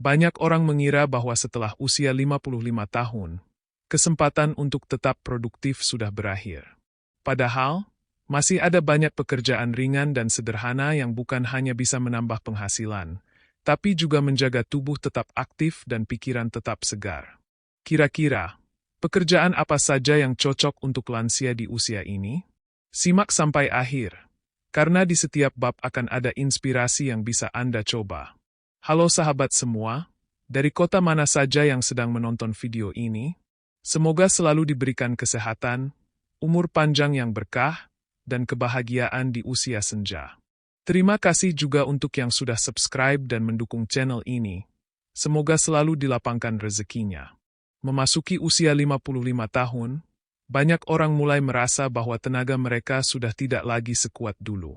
Banyak orang mengira bahwa setelah usia 55 tahun, kesempatan untuk tetap produktif sudah berakhir. Padahal, masih ada banyak pekerjaan ringan dan sederhana yang bukan hanya bisa menambah penghasilan, tapi juga menjaga tubuh tetap aktif dan pikiran tetap segar. Kira-kira, pekerjaan apa saja yang cocok untuk lansia di usia ini? Simak sampai akhir, karena di setiap bab akan ada inspirasi yang bisa Anda coba. Halo sahabat semua, dari kota mana saja yang sedang menonton video ini? Semoga selalu diberikan kesehatan, umur panjang yang berkah, dan kebahagiaan di usia senja. Terima kasih juga untuk yang sudah subscribe dan mendukung channel ini. Semoga selalu dilapangkan rezekinya. Memasuki usia 55 tahun, banyak orang mulai merasa bahwa tenaga mereka sudah tidak lagi sekuat dulu.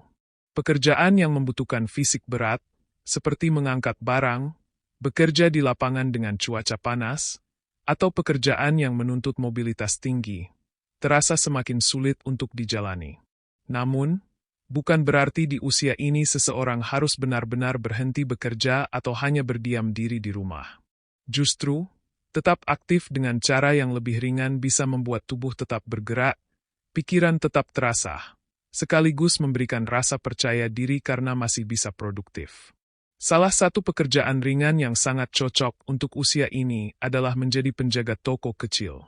Pekerjaan yang membutuhkan fisik berat, seperti mengangkat barang, bekerja di lapangan dengan cuaca panas, atau pekerjaan yang menuntut mobilitas tinggi, terasa semakin sulit untuk dijalani. Namun, bukan berarti di usia ini seseorang harus benar-benar berhenti bekerja atau hanya berdiam diri di rumah. Justru, tetap aktif dengan cara yang lebih ringan bisa membuat tubuh tetap bergerak, pikiran tetap terasa, sekaligus memberikan rasa percaya diri karena masih bisa produktif. Salah satu pekerjaan ringan yang sangat cocok untuk usia ini adalah menjadi penjaga toko kecil.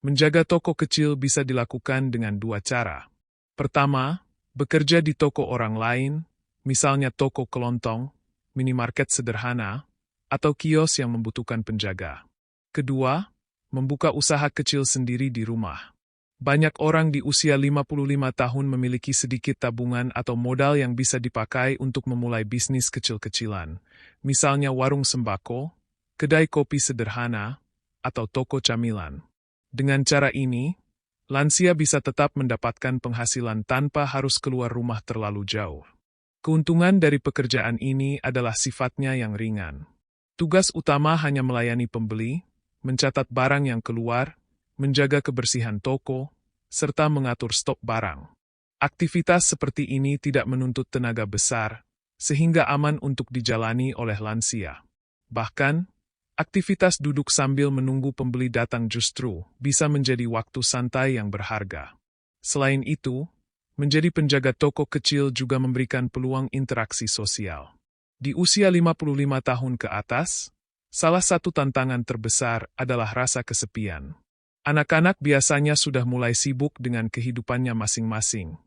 Menjaga toko kecil bisa dilakukan dengan dua cara. Pertama, bekerja di toko orang lain, misalnya toko kelontong, minimarket sederhana, atau kios yang membutuhkan penjaga. Kedua, membuka usaha kecil sendiri di rumah. Banyak orang di usia 55 tahun memiliki sedikit tabungan atau modal yang bisa dipakai untuk memulai bisnis kecil-kecilan, misalnya warung sembako, kedai kopi sederhana, atau toko camilan. Dengan cara ini, lansia bisa tetap mendapatkan penghasilan tanpa harus keluar rumah terlalu jauh. Keuntungan dari pekerjaan ini adalah sifatnya yang ringan. Tugas utama hanya melayani pembeli, mencatat barang yang keluar, menjaga kebersihan toko, serta mengatur stok barang. Aktivitas seperti ini tidak menuntut tenaga besar, sehingga aman untuk dijalani oleh lansia. Bahkan, aktivitas duduk sambil menunggu pembeli datang justru bisa menjadi waktu santai yang berharga. Selain itu, menjadi penjaga toko kecil juga memberikan peluang interaksi sosial. Di usia 55 tahun ke atas, salah satu tantangan terbesar adalah rasa kesepian. Anak-anak biasanya sudah mulai sibuk dengan kehidupannya masing-masing,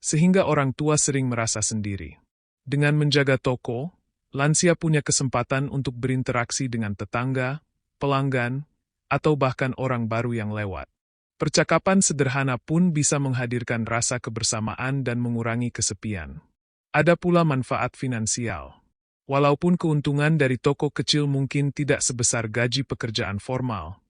sehingga orang tua sering merasa sendiri. Dengan menjaga toko, lansia punya kesempatan untuk berinteraksi dengan tetangga, pelanggan, atau bahkan orang baru yang lewat. Percakapan sederhana pun bisa menghadirkan rasa kebersamaan dan mengurangi kesepian. Ada pula manfaat finansial. Walaupun keuntungan dari toko kecil mungkin tidak sebesar gaji pekerjaan formal,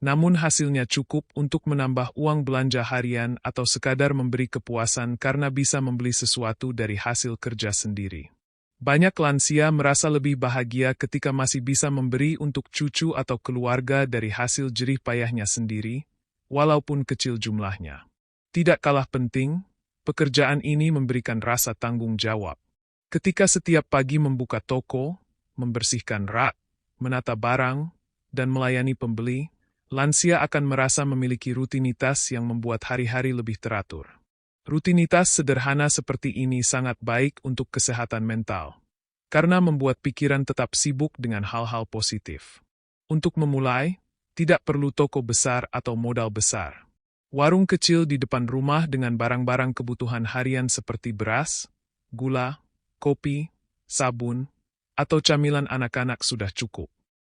namun hasilnya cukup untuk menambah uang belanja harian atau sekadar memberi kepuasan karena bisa membeli sesuatu dari hasil kerja sendiri. Banyak lansia merasa lebih bahagia ketika masih bisa memberi untuk cucu atau keluarga dari hasil jerih payahnya sendiri, walaupun kecil jumlahnya. Tidak kalah penting, pekerjaan ini memberikan rasa tanggung jawab. Ketika setiap pagi membuka toko, membersihkan rak, menata barang, dan melayani pembeli, lansia akan merasa memiliki rutinitas yang membuat hari-hari lebih teratur. Rutinitas sederhana seperti ini sangat baik untuk kesehatan mental, karena membuat pikiran tetap sibuk dengan hal-hal positif. Untuk memulai, tidak perlu toko besar atau modal besar. Warung kecil di depan rumah dengan barang-barang kebutuhan harian seperti beras, gula, kopi, sabun, atau camilan anak-anak sudah cukup.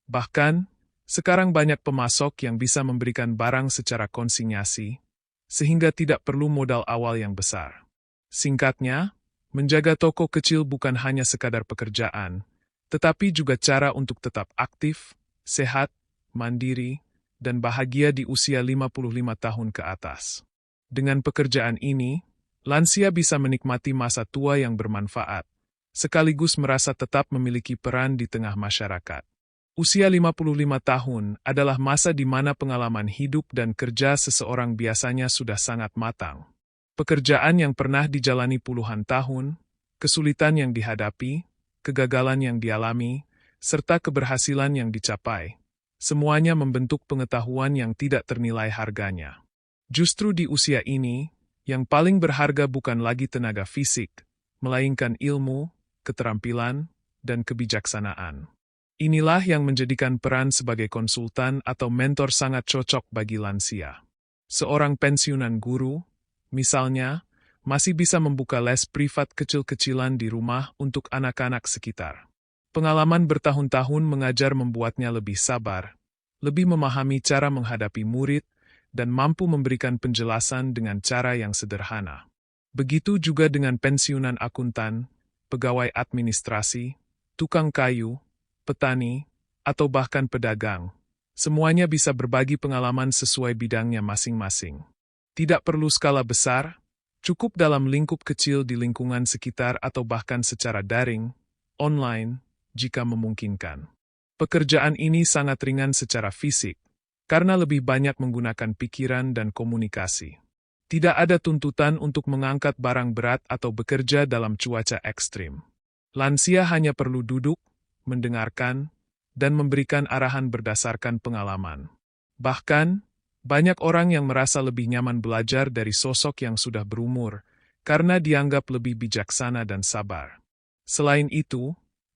Bahkan, sekarang banyak pemasok yang bisa memberikan barang secara konsinyasi, sehingga tidak perlu modal awal yang besar. Singkatnya, menjaga toko kecil bukan hanya sekadar pekerjaan, tetapi juga cara untuk tetap aktif, sehat, mandiri, dan bahagia di usia 55 tahun ke atas. Dengan pekerjaan ini, lansia bisa menikmati masa tua yang bermanfaat, sekaligus merasa tetap memiliki peran di tengah masyarakat. Usia 55 tahun adalah masa di mana pengalaman hidup dan kerja seseorang biasanya sudah sangat matang. Pekerjaan yang pernah dijalani puluhan tahun, kesulitan yang dihadapi, kegagalan yang dialami, serta keberhasilan yang dicapai. Semuanya membentuk pengetahuan yang tidak ternilai harganya. Justru di usia ini, yang paling berharga bukan lagi tenaga fisik, melainkan ilmu, keterampilan, dan kebijaksanaan. Inilah yang menjadikan peran sebagai konsultan atau mentor sangat cocok bagi lansia. Seorang pensiunan guru, misalnya, masih bisa membuka les privat kecil-kecilan di rumah untuk anak-anak sekitar. Pengalaman bertahun-tahun mengajar membuatnya lebih sabar, lebih memahami cara menghadapi murid, dan mampu memberikan penjelasan dengan cara yang sederhana. Begitu juga dengan pensiunan akuntan, pegawai administrasi, tukang kayu, petani, atau bahkan pedagang. Semuanya bisa berbagi pengalaman sesuai bidangnya masing-masing. Tidak perlu skala besar, cukup dalam lingkup kecil di lingkungan sekitar atau bahkan secara daring, online, jika memungkinkan. Pekerjaan ini sangat ringan secara fisik, karena lebih banyak menggunakan pikiran dan komunikasi. Tidak ada tuntutan untuk mengangkat barang berat atau bekerja dalam cuaca ekstrim. Lansia hanya perlu duduk, mendengarkan, dan memberikan arahan berdasarkan pengalaman. Bahkan, banyak orang yang merasa lebih nyaman belajar dari sosok yang sudah berumur, karena dianggap lebih bijaksana dan sabar. Selain itu,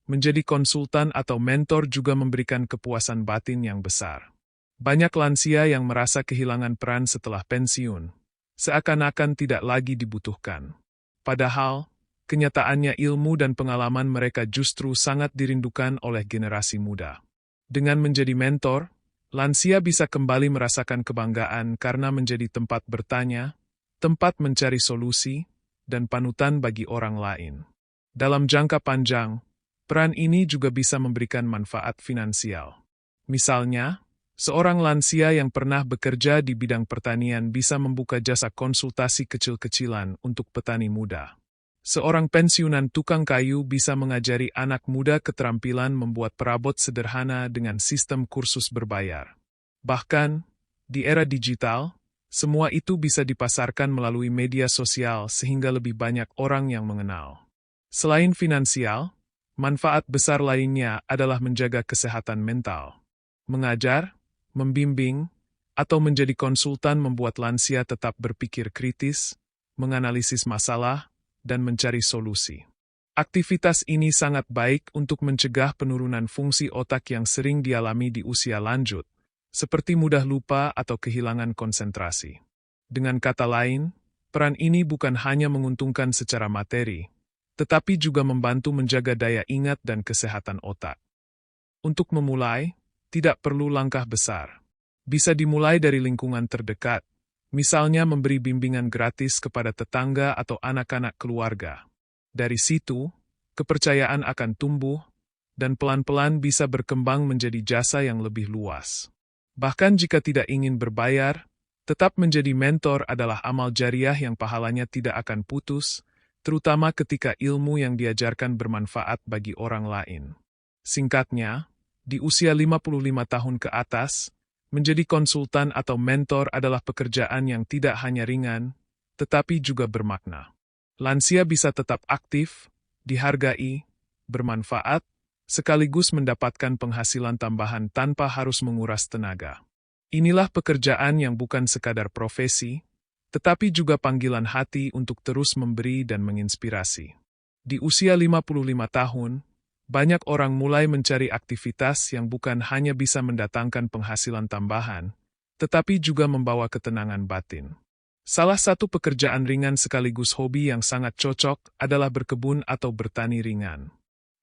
menjadi konsultan atau mentor juga memberikan kepuasan batin yang besar. Banyak lansia yang merasa kehilangan peran setelah pensiun, seakan-akan tidak lagi dibutuhkan. Padahal, kenyataannya ilmu dan pengalaman mereka justru sangat dirindukan oleh generasi muda. Dengan menjadi mentor, lansia bisa kembali merasakan kebanggaan karena menjadi tempat bertanya, tempat mencari solusi, dan panutan bagi orang lain. Dalam jangka panjang, peran ini juga bisa memberikan manfaat finansial. Misalnya, seorang lansia yang pernah bekerja di bidang pertanian bisa membuka jasa konsultasi kecil-kecilan untuk petani muda. Seorang pensiunan tukang kayu bisa mengajari anak muda keterampilan membuat perabot sederhana dengan sistem kursus berbayar. Bahkan, di era digital, semua itu bisa dipasarkan melalui media sosial sehingga lebih banyak orang yang mengenal. Selain finansial, manfaat besar lainnya adalah menjaga kesehatan mental. Mengajar, membimbing, atau menjadi konsultan membuat lansia tetap berpikir kritis, menganalisis masalah, dan mencari solusi. Aktivitas ini sangat baik untuk mencegah penurunan fungsi otak yang sering dialami di usia lanjut, seperti mudah lupa atau kehilangan konsentrasi. Dengan kata lain, peran ini bukan hanya menguntungkan secara materi, tetapi juga membantu menjaga daya ingat dan kesehatan otak. Untuk memulai, tidak perlu langkah besar. Bisa dimulai dari lingkungan terdekat, misalnya memberi bimbingan gratis kepada tetangga atau anak-anak keluarga. Dari situ, kepercayaan akan tumbuh, dan pelan-pelan bisa berkembang menjadi jasa yang lebih luas. Bahkan jika tidak ingin berbayar, tetap menjadi mentor adalah amal jariah yang pahalanya tidak akan putus, terutama ketika ilmu yang diajarkan bermanfaat bagi orang lain. Singkatnya, di usia 55 tahun ke atas, menjadi konsultan atau mentor adalah pekerjaan yang tidak hanya ringan, tetapi juga bermakna. Lansia bisa tetap aktif, dihargai, bermanfaat, sekaligus mendapatkan penghasilan tambahan tanpa harus menguras tenaga. Inilah pekerjaan yang bukan sekadar profesi, tetapi juga panggilan hati untuk terus memberi dan menginspirasi. Di usia 55 tahun, banyak orang mulai mencari aktivitas yang bukan hanya bisa mendatangkan penghasilan tambahan, tetapi juga membawa ketenangan batin. Salah satu pekerjaan ringan sekaligus hobi yang sangat cocok adalah berkebun atau bertani ringan.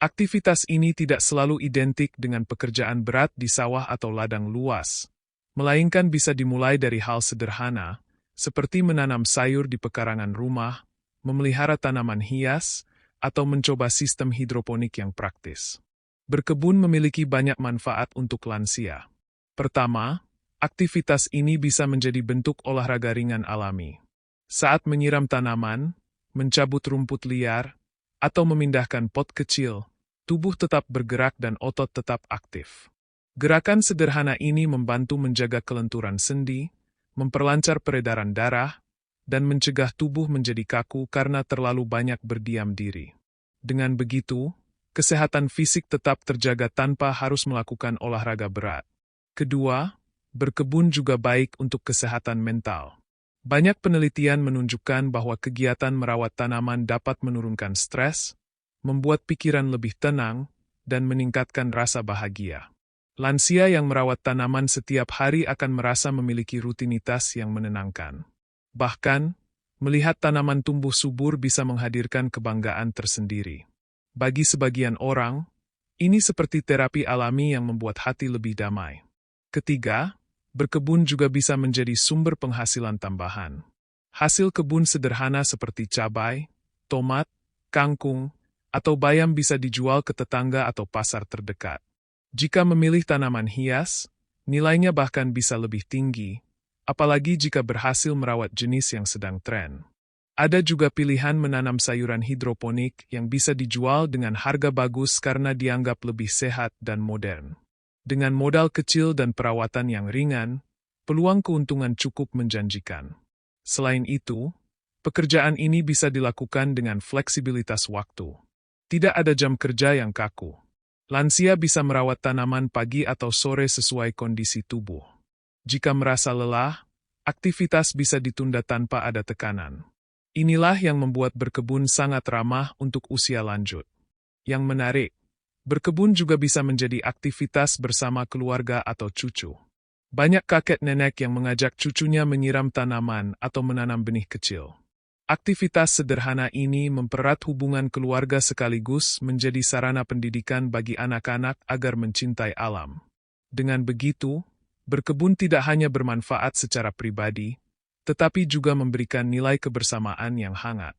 Aktivitas ini tidak selalu identik dengan pekerjaan berat di sawah atau ladang luas, melainkan bisa dimulai dari hal sederhana, seperti menanam sayur di pekarangan rumah, memelihara tanaman hias, atau mencoba sistem hidroponik yang praktis. Berkebun memiliki banyak manfaat untuk lansia. Pertama, aktivitas ini bisa menjadi bentuk olahraga ringan alami. Saat menyiram tanaman, mencabut rumput liar, atau memindahkan pot kecil, tubuh tetap bergerak dan otot tetap aktif. Gerakan sederhana ini membantu menjaga kelenturan sendi, memperlancar peredaran darah, dan mencegah tubuh menjadi kaku karena terlalu banyak berdiam diri. Dengan begitu, kesehatan fisik tetap terjaga tanpa harus melakukan olahraga berat. Kedua, berkebun juga baik untuk kesehatan mental. Banyak penelitian menunjukkan bahwa kegiatan merawat tanaman dapat menurunkan stres, membuat pikiran lebih tenang, dan meningkatkan rasa bahagia. Lansia yang merawat tanaman setiap hari akan merasa memiliki rutinitas yang menenangkan. Bahkan, melihat tanaman tumbuh subur bisa menghadirkan kebanggaan tersendiri. Bagi sebagian orang, ini seperti terapi alami yang membuat hati lebih damai. Ketiga, berkebun juga bisa menjadi sumber penghasilan tambahan. Hasil kebun sederhana seperti cabai, tomat, kangkung, atau bayam bisa dijual ke tetangga atau pasar terdekat. Jika memilih tanaman hias, nilainya bahkan bisa lebih tinggi, apalagi jika berhasil merawat jenis yang sedang tren. Ada juga pilihan menanam sayuran hidroponik yang bisa dijual dengan harga bagus karena dianggap lebih sehat dan modern. Dengan modal kecil dan perawatan yang ringan, peluang keuntungan cukup menjanjikan. Selain itu, pekerjaan ini bisa dilakukan dengan fleksibilitas waktu. Tidak ada jam kerja yang kaku. Lansia bisa merawat tanaman pagi atau sore sesuai kondisi tubuh. Jika merasa lelah, aktivitas bisa ditunda tanpa ada tekanan. Inilah yang membuat berkebun sangat ramah untuk usia lanjut. Yang menarik, berkebun juga bisa menjadi aktivitas bersama keluarga atau cucu. Banyak kakek nenek yang mengajak cucunya menyiram tanaman atau menanam benih kecil. Aktivitas sederhana ini mempererat hubungan keluarga sekaligus menjadi sarana pendidikan bagi anak-anak agar mencintai alam. Dengan begitu, berkebun tidak hanya bermanfaat secara pribadi, tetapi juga memberikan nilai kebersamaan yang hangat.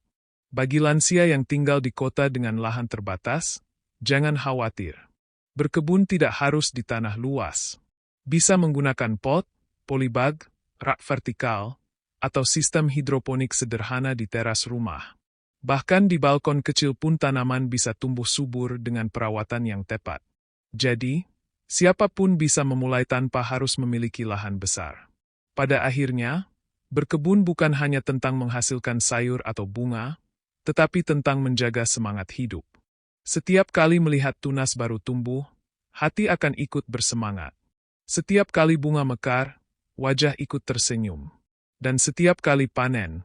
Bagi lansia yang tinggal di kota dengan lahan terbatas, jangan khawatir. Berkebun tidak harus di tanah luas. Bisa menggunakan pot, polybag, rak vertikal, atau sistem hidroponik sederhana di teras rumah. Bahkan di balkon kecil pun tanaman bisa tumbuh subur dengan perawatan yang tepat. Jadi, siapapun bisa memulai tanpa harus memiliki lahan besar. Pada akhirnya, berkebun bukan hanya tentang menghasilkan sayur atau bunga, tetapi tentang menjaga semangat hidup. Setiap kali melihat tunas baru tumbuh, hati akan ikut bersemangat. Setiap kali bunga mekar, wajah ikut tersenyum. Dan setiap kali panen,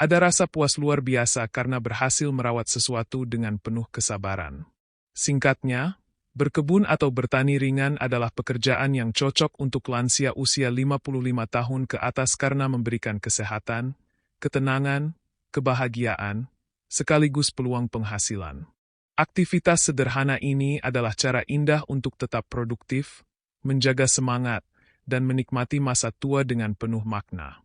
ada rasa puas luar biasa karena berhasil merawat sesuatu dengan penuh kesabaran. Singkatnya, berkebun atau bertani ringan adalah pekerjaan yang cocok untuk lansia usia 55 tahun ke atas karena memberikan kesehatan, ketenangan, kebahagiaan, sekaligus peluang penghasilan. Aktivitas sederhana ini adalah cara indah untuk tetap produktif, menjaga semangat, dan menikmati masa tua dengan penuh makna.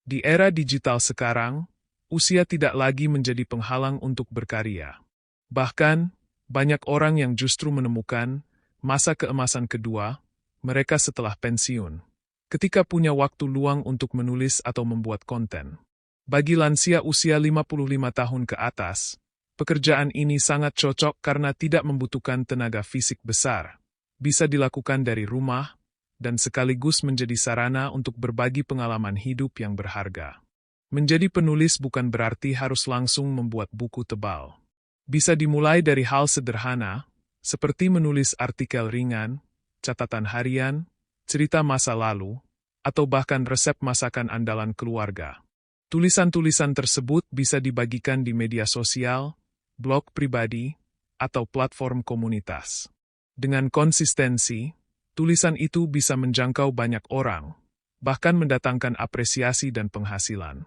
Di era digital sekarang, usia tidak lagi menjadi penghalang untuk berkarya. Bahkan, banyak orang yang justru menemukan masa keemasan kedua, mereka setelah pensiun, ketika punya waktu luang untuk menulis atau membuat konten. Bagi lansia usia 55 tahun ke atas, pekerjaan ini sangat cocok karena tidak membutuhkan tenaga fisik besar, bisa dilakukan dari rumah, dan sekaligus menjadi sarana untuk berbagi pengalaman hidup yang berharga. Menjadi penulis bukan berarti harus langsung membuat buku tebal. Bisa dimulai dari hal sederhana, seperti menulis artikel ringan, catatan harian, cerita masa lalu, atau bahkan resep masakan andalan keluarga. Tulisan-tulisan tersebut bisa dibagikan di media sosial, blog pribadi, atau platform komunitas. Dengan konsistensi, tulisan itu bisa menjangkau banyak orang, bahkan mendatangkan apresiasi dan penghasilan.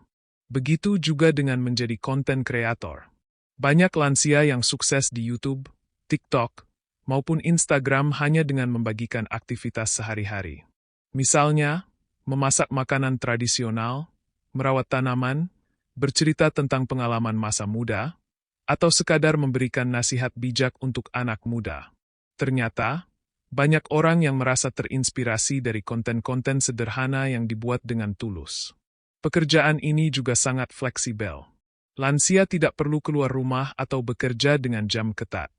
Begitu juga dengan menjadi konten kreator. Banyak lansia yang sukses di YouTube, TikTok, maupun Instagram hanya dengan membagikan aktivitas sehari-hari. Misalnya, memasak makanan tradisional, merawat tanaman, bercerita tentang pengalaman masa muda, atau sekadar memberikan nasihat bijak untuk anak muda. Ternyata, banyak orang yang merasa terinspirasi dari konten-konten sederhana yang dibuat dengan tulus. Pekerjaan ini juga sangat fleksibel. Lansia tidak perlu keluar rumah atau bekerja dengan jam ketat.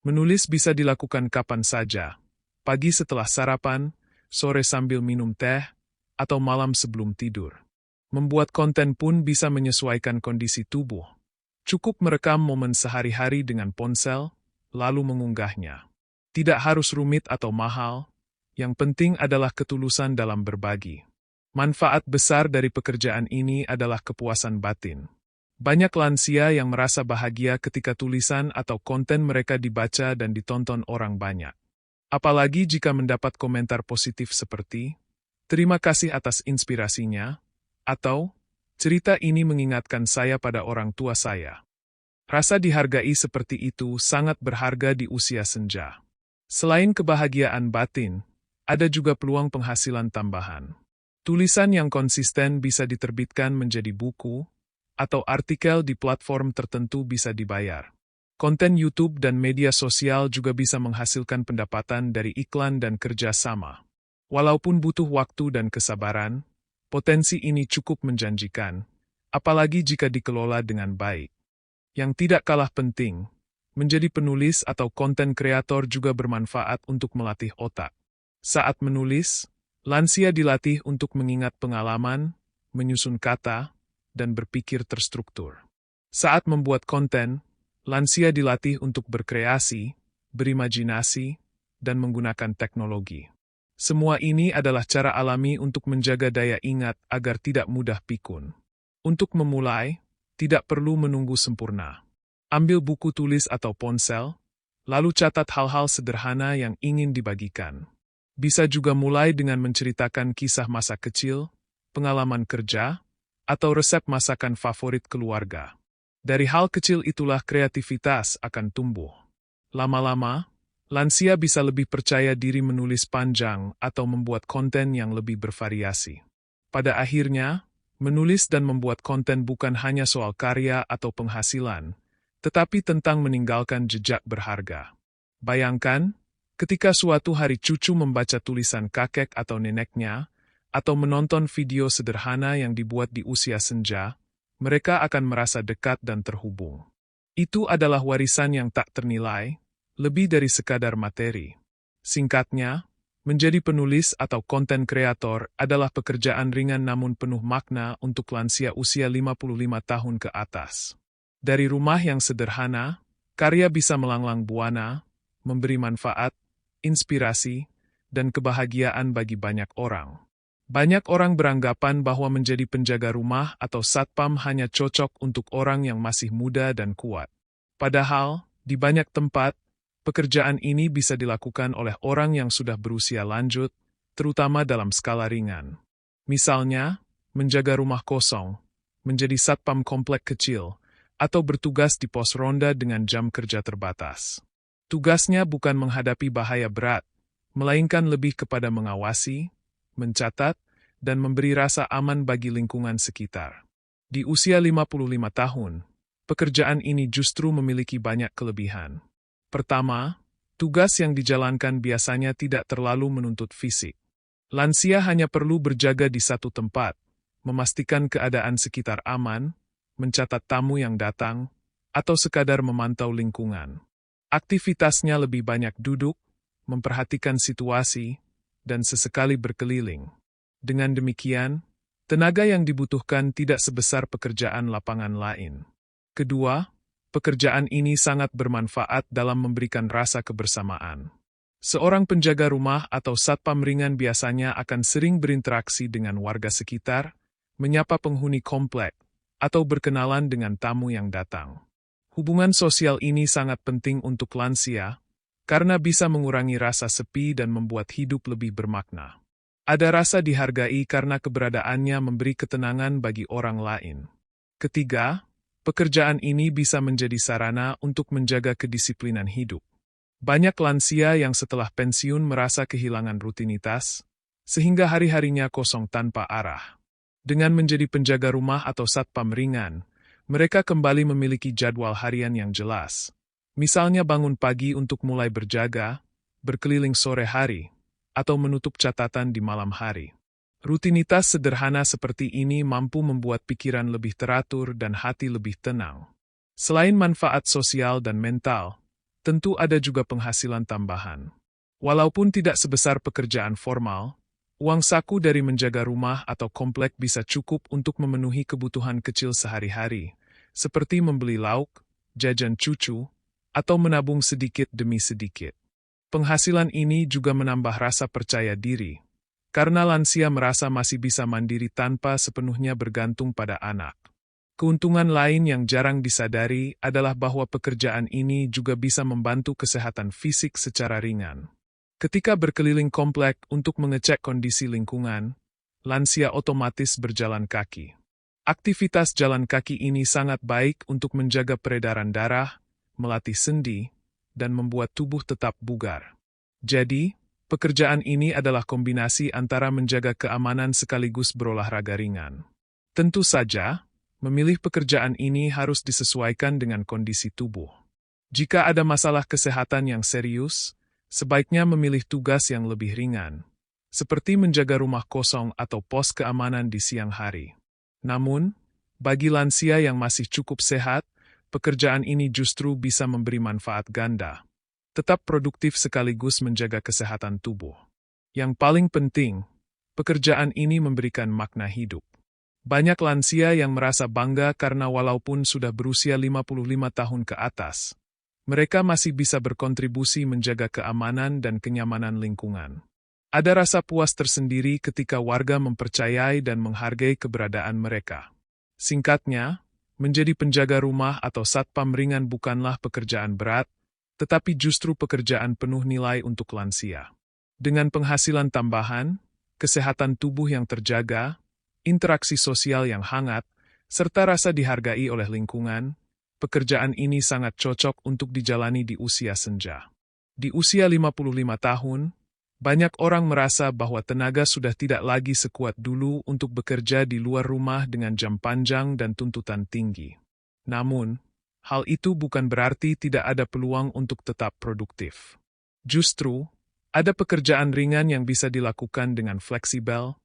Menulis bisa dilakukan kapan saja, pagi setelah sarapan, sore sambil minum teh, atau malam sebelum tidur. Membuat konten pun bisa menyesuaikan kondisi tubuh. Cukup merekam momen sehari-hari dengan ponsel, lalu mengunggahnya. Tidak harus rumit atau mahal, yang penting adalah ketulusan dalam berbagi. Manfaat besar dari pekerjaan ini adalah kepuasan batin. Banyak lansia yang merasa bahagia ketika tulisan atau konten mereka dibaca dan ditonton orang banyak. Apalagi jika mendapat komentar positif seperti, "Terima kasih atas inspirasinya," atau "Cerita ini mengingatkan saya pada orang tua saya." Rasa dihargai seperti itu sangat berharga di usia senja. Selain kebahagiaan batin, ada juga peluang penghasilan tambahan. Tulisan yang konsisten bisa diterbitkan menjadi buku, atau artikel di platform tertentu bisa dibayar. Konten YouTube dan media sosial juga bisa menghasilkan pendapatan dari iklan dan kerja sama. Walaupun butuh waktu dan kesabaran, potensi ini cukup menjanjikan, apalagi jika dikelola dengan baik. Yang tidak kalah penting, menjadi penulis atau konten kreator juga bermanfaat untuk melatih otak. Saat menulis, lansia dilatih untuk mengingat pengalaman, menyusun kata, dan berpikir terstruktur. Saat membuat konten, lansia dilatih untuk berkreasi, berimajinasi, dan menggunakan teknologi. Semua ini adalah cara alami untuk menjaga daya ingat agar tidak mudah pikun. Untuk memulai, tidak perlu menunggu sempurna. Ambil buku tulis atau ponsel, lalu catat hal-hal sederhana yang ingin dibagikan. Bisa juga mulai dengan menceritakan kisah masa kecil, pengalaman kerja, atau resep masakan favorit keluarga. Dari hal kecil itulah kreativitas akan tumbuh. Lama-lama, lansia bisa lebih percaya diri menulis panjang atau membuat konten yang lebih bervariasi. Pada akhirnya, menulis dan membuat konten bukan hanya soal karya atau penghasilan, tetapi tentang meninggalkan jejak berharga. Bayangkan, ketika suatu hari cucu membaca tulisan kakek atau neneknya, atau menonton video sederhana yang dibuat di usia senja, mereka akan merasa dekat dan terhubung. Itu adalah warisan yang tak ternilai, lebih dari sekadar materi. Singkatnya, menjadi penulis atau konten kreator adalah pekerjaan ringan namun penuh makna untuk lansia usia 55 tahun ke atas. Dari rumah yang sederhana, karya bisa melanglang buana, memberi manfaat, inspirasi, dan kebahagiaan bagi banyak orang. Banyak orang beranggapan bahwa menjadi penjaga rumah atau satpam hanya cocok untuk orang yang masih muda dan kuat. Padahal, di banyak tempat, pekerjaan ini bisa dilakukan oleh orang yang sudah berusia lanjut, terutama dalam skala ringan. Misalnya, menjaga rumah kosong, menjadi satpam komplek kecil, atau bertugas di pos ronda dengan jam kerja terbatas. Tugasnya bukan menghadapi bahaya berat, melainkan lebih kepada mengawasi, mencatat, dan memberi rasa aman bagi lingkungan sekitar. Di usia 55 tahun, pekerjaan ini justru memiliki banyak kelebihan. Pertama, tugas yang dijalankan biasanya tidak terlalu menuntut fisik. Lansia hanya perlu berjaga di satu tempat, memastikan keadaan sekitar aman, mencatat tamu yang datang, atau sekadar memantau lingkungan. Aktivitasnya lebih banyak duduk, memperhatikan situasi, dan sesekali berkeliling. Dengan demikian, tenaga yang dibutuhkan tidak sebesar pekerjaan lapangan lain. Kedua, pekerjaan ini sangat bermanfaat dalam memberikan rasa kebersamaan. Seorang penjaga rumah atau satpam ringan biasanya akan sering berinteraksi dengan warga sekitar, menyapa penghuni komplek, atau berkenalan dengan tamu yang datang. Hubungan sosial ini sangat penting untuk lansia, karena bisa mengurangi rasa sepi dan membuat hidup lebih bermakna. Ada rasa dihargai karena keberadaannya memberi ketenangan bagi orang lain. Ketiga, pekerjaan ini bisa menjadi sarana untuk menjaga kedisiplinan hidup. Banyak lansia yang setelah pensiun merasa kehilangan rutinitas, sehingga hari-harinya kosong tanpa arah. Dengan menjadi penjaga rumah atau satpam ringan, mereka kembali memiliki jadwal harian yang jelas. Misalnya bangun pagi untuk mulai berjaga, berkeliling sore hari, atau menutup catatan di malam hari. Rutinitas sederhana seperti ini mampu membuat pikiran lebih teratur dan hati lebih tenang. Selain manfaat sosial dan mental, tentu ada juga penghasilan tambahan. Walaupun tidak sebesar pekerjaan formal, uang saku dari menjaga rumah atau komplek bisa cukup untuk memenuhi kebutuhan kecil sehari-hari, seperti membeli lauk, jajan cucu, atau menabung sedikit demi sedikit. Penghasilan ini juga menambah rasa percaya diri, karena lansia merasa masih bisa mandiri tanpa sepenuhnya bergantung pada anak. Keuntungan lain yang jarang disadari adalah bahwa pekerjaan ini juga bisa membantu kesehatan fisik secara ringan. Ketika berkeliling komplek untuk mengecek kondisi lingkungan, lansia otomatis berjalan kaki. Aktivitas jalan kaki ini sangat baik untuk menjaga peredaran darah, melatih sendi, dan membuat tubuh tetap bugar. Jadi, pekerjaan ini adalah kombinasi antara menjaga keamanan sekaligus berolahraga ringan. Tentu saja, memilih pekerjaan ini harus disesuaikan dengan kondisi tubuh. Jika ada masalah kesehatan yang serius, sebaiknya memilih tugas yang lebih ringan, seperti menjaga rumah kosong atau pos keamanan di siang hari. Namun, bagi lansia yang masih cukup sehat, pekerjaan ini justru bisa memberi manfaat ganda. Tetap produktif sekaligus menjaga kesehatan tubuh. Yang paling penting, pekerjaan ini memberikan makna hidup. Banyak lansia yang merasa bangga karena walaupun sudah berusia 55 tahun ke atas, mereka masih bisa berkontribusi menjaga keamanan dan kenyamanan lingkungan. Ada rasa puas tersendiri ketika warga mempercayai dan menghargai keberadaan mereka. Singkatnya, menjadi penjaga rumah atau satpam ringan bukanlah pekerjaan berat, tetapi justru pekerjaan penuh nilai untuk lansia. Dengan penghasilan tambahan, kesehatan tubuh yang terjaga, interaksi sosial yang hangat, serta rasa dihargai oleh lingkungan, pekerjaan ini sangat cocok untuk dijalani di usia senja. Di usia 55 tahun, banyak orang merasa bahwa tenaga sudah tidak lagi sekuat dulu untuk bekerja di luar rumah dengan jam panjang dan tuntutan tinggi. Namun, hal itu bukan berarti tidak ada peluang untuk tetap produktif. Justru, ada pekerjaan ringan yang bisa dilakukan dengan fleksibel,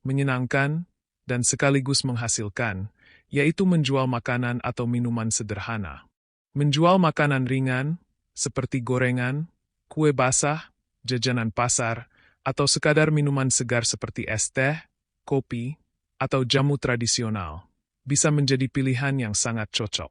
menyenangkan, dan sekaligus menghasilkan, yaitu menjual makanan atau minuman sederhana. Menjual makanan ringan, seperti gorengan, kue basah, jajanan pasar, atau sekadar minuman segar seperti es teh, kopi, atau jamu tradisional, bisa menjadi pilihan yang sangat cocok.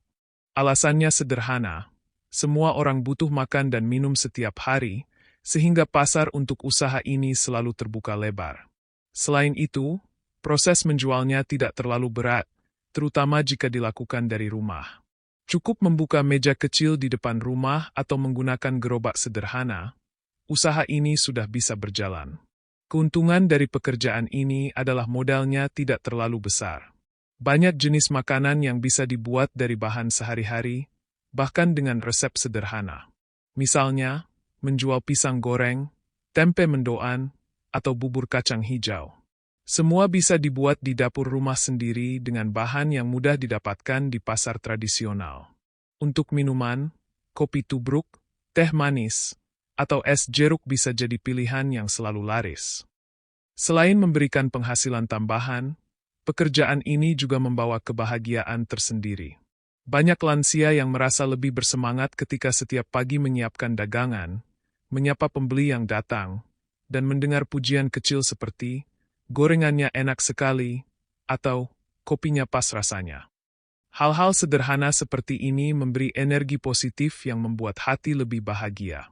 Alasannya sederhana, semua orang butuh makan dan minum setiap hari, sehingga pasar untuk usaha ini selalu terbuka lebar. Selain itu, proses menjualnya tidak terlalu berat, terutama jika dilakukan dari rumah. Cukup membuka meja kecil di depan rumah atau menggunakan gerobak sederhana, usaha ini sudah bisa berjalan. Keuntungan dari pekerjaan ini adalah modalnya tidak terlalu besar. Banyak jenis makanan yang bisa dibuat dari bahan sehari-hari, bahkan dengan resep sederhana. Misalnya, menjual pisang goreng, tempe mendoan, atau bubur kacang hijau. Semua bisa dibuat di dapur rumah sendiri dengan bahan yang mudah didapatkan di pasar tradisional. Untuk minuman, kopi tubruk, teh manis, atau es jeruk bisa jadi pilihan yang selalu laris. Selain memberikan penghasilan tambahan, pekerjaan ini juga membawa kebahagiaan tersendiri. Banyak lansia yang merasa lebih bersemangat ketika setiap pagi menyiapkan dagangan, menyapa pembeli yang datang, dan mendengar pujian kecil seperti, "Gorengannya enak sekali," atau "Kopinya pas rasanya." Hal-hal sederhana seperti ini memberi energi positif yang membuat hati lebih bahagia.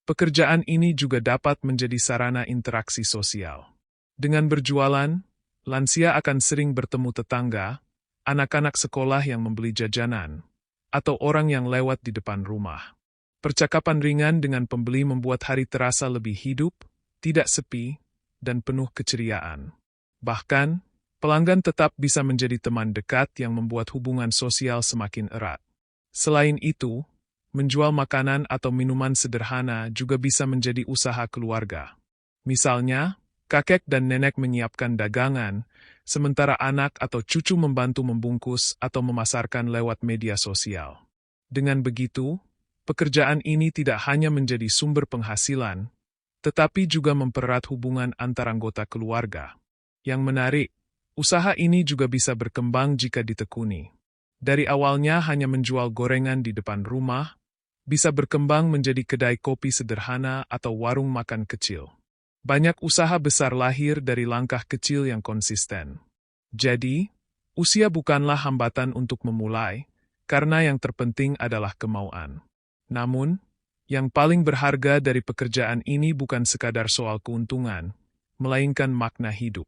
Pekerjaan ini juga dapat menjadi sarana interaksi sosial. Dengan berjualan, lansia akan sering bertemu tetangga, anak-anak sekolah yang membeli jajanan, atau orang yang lewat di depan rumah. Percakapan ringan dengan pembeli membuat hari terasa lebih hidup, tidak sepi, dan penuh keceriaan. Bahkan, pelanggan tetap bisa menjadi teman dekat yang membuat hubungan sosial semakin erat. Selain itu, menjual makanan atau minuman sederhana juga bisa menjadi usaha keluarga. Misalnya, kakek dan nenek menyiapkan dagangan, sementara anak atau cucu membantu membungkus atau memasarkan lewat media sosial. Dengan begitu, pekerjaan ini tidak hanya menjadi sumber penghasilan, tetapi juga mempererat hubungan antar anggota keluarga. Yang menarik, usaha ini juga bisa berkembang jika ditekuni. Dari awalnya hanya menjual gorengan di depan rumah, bisa berkembang menjadi kedai kopi sederhana atau warung makan kecil. Banyak usaha besar lahir dari langkah kecil yang konsisten. Jadi, usia bukanlah hambatan untuk memulai, karena yang terpenting adalah kemauan. Namun, yang paling berharga dari pekerjaan ini bukan sekadar soal keuntungan, melainkan makna hidup.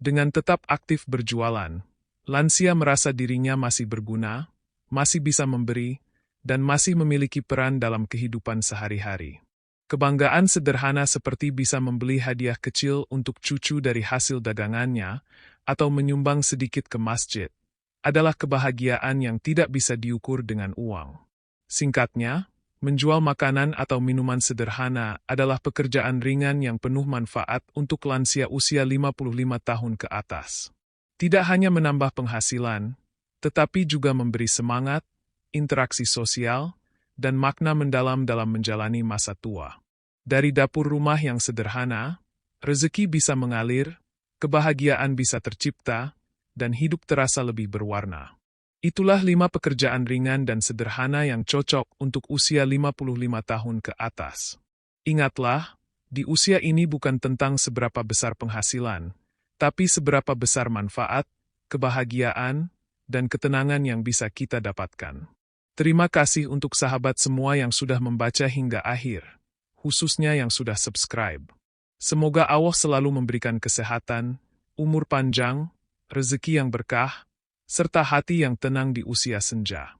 Dengan tetap aktif berjualan, lansia merasa dirinya masih berguna, masih bisa memberi, dan masih memiliki peran dalam kehidupan sehari-hari. Kebanggaan sederhana seperti bisa membeli hadiah kecil untuk cucu dari hasil dagangannya, atau menyumbang sedikit ke masjid, adalah kebahagiaan yang tidak bisa diukur dengan uang. Singkatnya, menjual makanan atau minuman sederhana adalah pekerjaan ringan yang penuh manfaat untuk lansia usia 55 tahun ke atas. Tidak hanya menambah penghasilan, tetapi juga memberi semangat, interaksi sosial, dan makna mendalam dalam menjalani masa tua. Dari dapur rumah yang sederhana, rezeki bisa mengalir, kebahagiaan bisa tercipta, dan hidup terasa lebih berwarna. Itulah 5 pekerjaan ringan dan sederhana yang cocok untuk usia 55 tahun ke atas. Ingatlah, di usia ini bukan tentang seberapa besar penghasilan, tapi seberapa besar manfaat, kebahagiaan, dan ketenangan yang bisa kita dapatkan. Terima kasih untuk sahabat semua yang sudah membaca hingga akhir, khususnya yang sudah subscribe. Semoga Allah selalu memberikan kesehatan, umur panjang, rezeki yang berkah, serta hati yang tenang di usia senja.